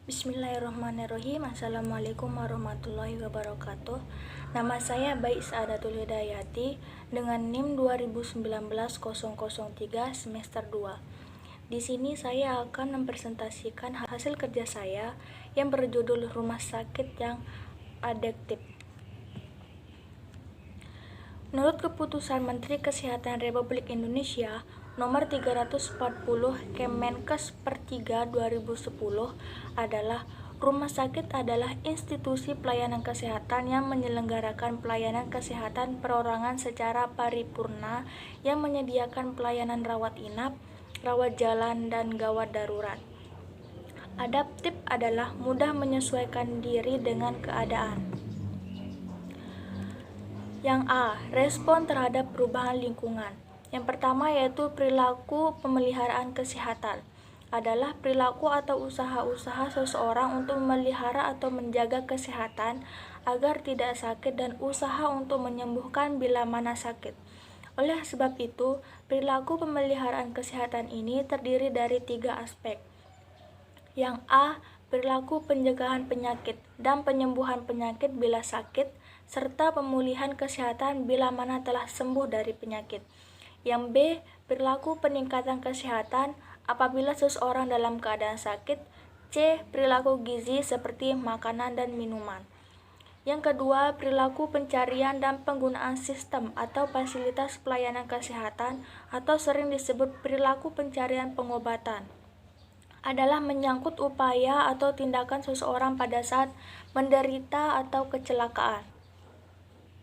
Bismillahirrahmanirrahim. Assalamualaikum warahmatullahi wabarakatuh. Nama saya Baik Saadatul Hidayati dengan NIM 2019-003 semester 2. Di sini saya akan mempresentasikan hasil kerja saya yang berjudul Rumah Sakit yang Adaptif. Menurut Keputusan Menteri Kesehatan Republik Indonesia Nomor 340 Kemenkes per 3 2010 adalah rumah sakit adalah institusi pelayanan kesehatan yang menyelenggarakan pelayanan kesehatan perorangan secara paripurna yang menyediakan pelayanan rawat inap, rawat jalan, dan gawat darurat. Adaptif adalah mudah menyesuaikan diri dengan keadaan. Yang A. Respon terhadap perubahan lingkungan. Yang pertama yaitu perilaku pemeliharaan kesehatan adalah perilaku atau usaha-usaha seseorang untuk memelihara atau menjaga kesehatan agar tidak sakit dan usaha untuk menyembuhkan bila mana sakit. Oleh sebab itu, perilaku pemeliharaan kesehatan ini terdiri dari 3 aspek. Yang A. Perilaku pencegahan penyakit dan penyembuhan penyakit bila sakit, serta pemulihan kesehatan bila mana telah sembuh dari penyakit. Yang B. Perilaku peningkatan kesehatan apabila seseorang dalam keadaan sakit. C. Perilaku gizi seperti makanan dan minuman. Yang kedua, perilaku pencarian dan penggunaan sistem atau fasilitas pelayanan kesehatan atau sering disebut perilaku pencarian pengobatan adalah menyangkut upaya atau tindakan seseorang pada saat menderita atau kecelakaan.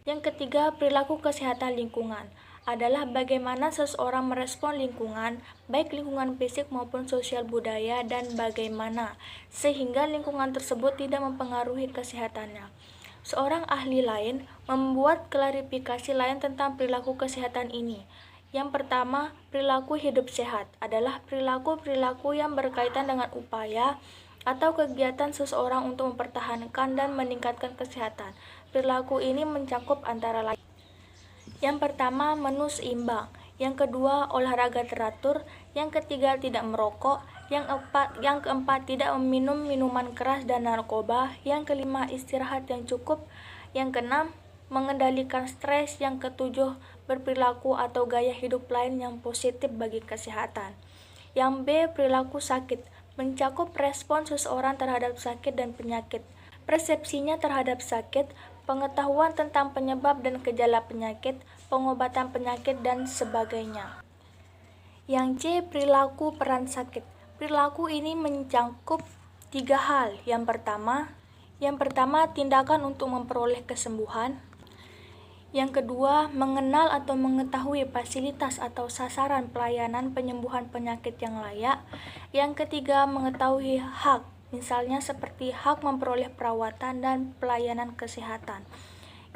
Yang ketiga, perilaku kesehatan lingkungan adalah bagaimana seseorang merespon lingkungan, baik lingkungan fisik maupun sosial budaya, dan bagaimana sehingga lingkungan tersebut tidak mempengaruhi kesehatannya. Seorang ahli lain membuat klarifikasi lain tentang perilaku kesehatan ini. Yang pertama, perilaku hidup sehat adalah perilaku-perilaku yang berkaitan dengan upaya atau kegiatan seseorang untuk mempertahankan dan meningkatkan kesehatan. Perilaku ini mencakup antara lain. Yang pertama, menu seimbang. Yang kedua, olahraga teratur. Yang ketiga, tidak merokok. Yang keempat, tidak meminum minuman keras dan narkoba. Yang kelima, istirahat yang cukup. Yang keenam, mengendalikan stres. Yang ketujuh, berperilaku atau gaya hidup lain yang positif bagi kesehatan. Yang B. Perilaku sakit mencakup respon seseorang terhadap sakit dan penyakit, persepsinya terhadap sakit, pengetahuan tentang penyebab dan gejala penyakit, pengobatan penyakit, dan sebagainya. Yang C. Perilaku peran sakit. Perilaku ini mencakup 3 hal. Yang pertama, tindakan untuk memperoleh kesembuhan. Yang kedua, mengenal atau mengetahui fasilitas atau sasaran pelayanan penyembuhan penyakit yang layak. Yang ketiga, mengetahui hak, misalnya seperti hak memperoleh perawatan dan pelayanan kesehatan.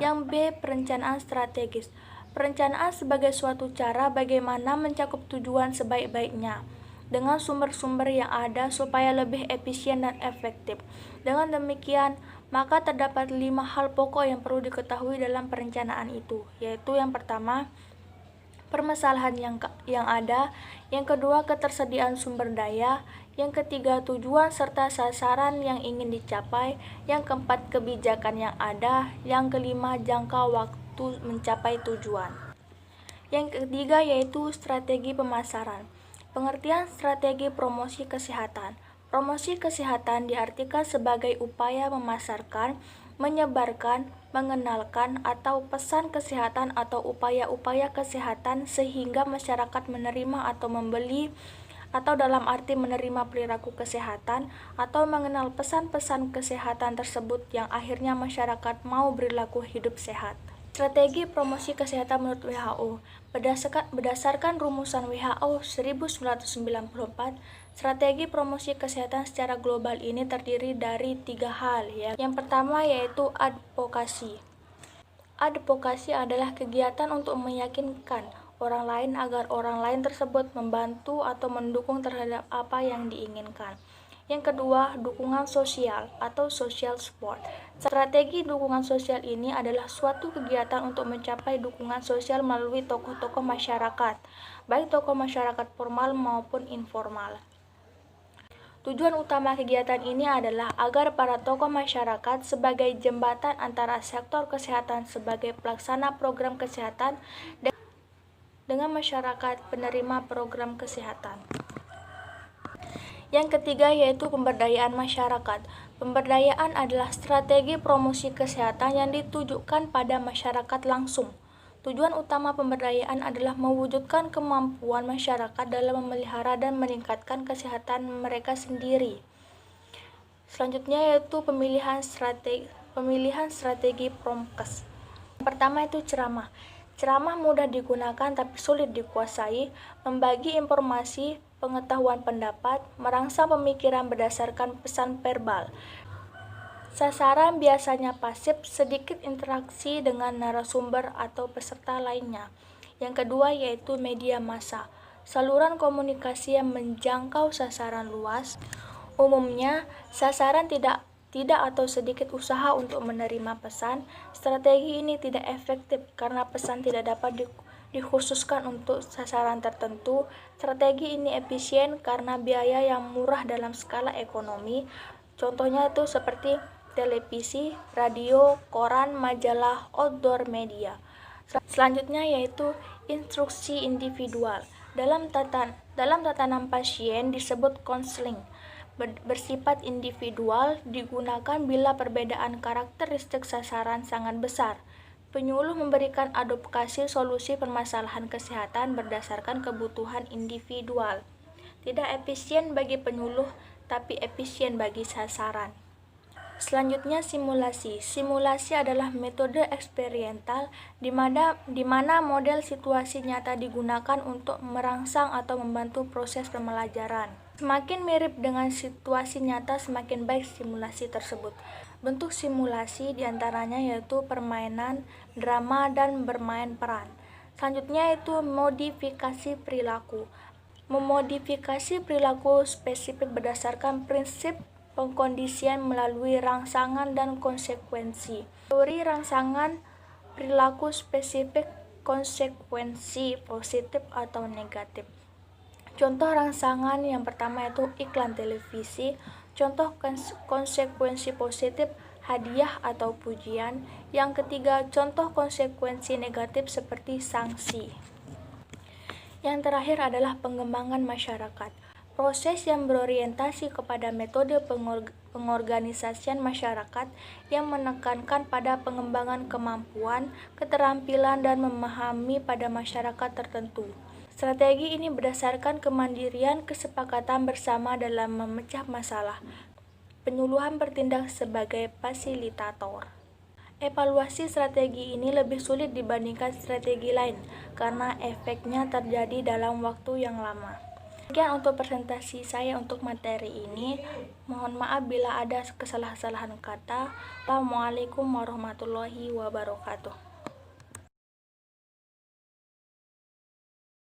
Yang B. Perencanaan strategis. Perencanaan sebagai suatu cara bagaimana mencakup tujuan sebaik-baiknya dengan sumber-sumber yang ada supaya lebih efisien dan efektif. Dengan demikian, maka terdapat 5 hal pokok yang perlu diketahui dalam perencanaan itu, yaitu yang pertama, permasalahan yang ada, yang kedua, ketersediaan sumber daya, yang ketiga, tujuan serta sasaran yang ingin dicapai, yang keempat, kebijakan yang ada, yang kelima, jangka waktu mencapai tujuan. Yang ketiga yaitu strategi pemasaran. Pengertian strategi promosi kesehatan. Promosi kesehatan diartikan sebagai upaya memasarkan, menyebarkan, mengenalkan, atau pesan kesehatan atau upaya-upaya kesehatan sehingga masyarakat menerima atau membeli, atau dalam arti menerima perilaku kesehatan atau mengenal pesan-pesan kesehatan tersebut yang akhirnya masyarakat mau berlaku hidup sehat. Strategi promosi kesehatan menurut WHO. Berdasarkan rumusan WHO 1994, strategi promosi kesehatan secara global ini terdiri dari 3 hal. Yang pertama yaitu advokasi. Advokasi adalah kegiatan untuk meyakinkan orang lain agar orang lain tersebut membantu atau mendukung terhadap apa yang diinginkan. Yang kedua, dukungan sosial atau social support. Strategi dukungan sosial ini adalah suatu kegiatan untuk mencapai dukungan sosial melalui tokoh-tokoh masyarakat, baik tokoh masyarakat formal maupun informal. Tujuan utama kegiatan ini adalah agar para tokoh masyarakat sebagai jembatan antara sektor kesehatan sebagai pelaksana program kesehatan dengan masyarakat penerima program kesehatan. Yang ketiga yaitu pemberdayaan masyarakat. Pemberdayaan adalah strategi promosi kesehatan yang ditujukan pada masyarakat langsung. Tujuan utama pemberdayaan adalah mewujudkan kemampuan masyarakat dalam memelihara dan meningkatkan kesehatan mereka sendiri. Selanjutnya yaitu pemilihan strategi Promkes. Pertama itu ceramah. Ceramah mudah digunakan tapi sulit dikuasai, membagi informasi, pengetahuan pendapat, merangsang pemikiran berdasarkan pesan verbal. Sasaran biasanya pasif, sedikit interaksi dengan narasumber atau peserta lainnya. Yang kedua yaitu media massa. Saluran komunikasi yang menjangkau sasaran luas. Umumnya, sasaran tidak atau sedikit usaha untuk menerima pesan. Strategi ini tidak efektif karena pesan tidak dapat dikhususkan untuk sasaran tertentu. Strategi ini efisien karena biaya yang murah dalam skala ekonomi. Contohnya itu seperti televisi, radio, koran, majalah, outdoor media. Selanjutnya yaitu instruksi individual. Dalam tatanan pasien disebut konseling. Bersifat individual digunakan bila perbedaan karakteristik sasaran sangat besar. Penyuluh memberikan advokasi solusi permasalahan kesehatan berdasarkan kebutuhan individual. Tidak efisien bagi penyuluh, tapi efisien bagi sasaran. Selanjutnya simulasi. Simulasi adalah metode eksperimental di mana model situasi nyata digunakan untuk merangsang atau membantu proses pembelajaran. Semakin mirip dengan situasi nyata, semakin baik simulasi tersebut. Bentuk simulasi diantaranya yaitu permainan, drama, dan bermain peran. Selanjutnya yaitu modifikasi perilaku. Memodifikasi perilaku spesifik berdasarkan prinsip pengkondisian melalui rangsangan dan konsekuensi. Teori rangsangan perilaku spesifik, konsekuensi positif atau negatif. Contoh rangsangan yang pertama yaitu iklan televisi. Contoh konsekuensi positif, hadiah atau pujian. Yang ketiga, contoh konsekuensi negatif seperti sanksi. Yang terakhir adalah pengembangan masyarakat. Proses yang berorientasi kepada metode pengorganisasian masyarakat yang menekankan pada pengembangan kemampuan, keterampilan, dan memahami pada masyarakat tertentu. Strategi ini berdasarkan kemandirian, kesepakatan bersama dalam memecah masalah. Penyuluhan bertindak sebagai fasilitator. Evaluasi strategi ini lebih sulit dibandingkan strategi lain karena efeknya terjadi dalam waktu yang lama. Sekian untuk presentasi saya untuk materi ini. Mohon maaf bila ada kesalahan kata. Wassalamualaikum warahmatullahi wabarakatuh.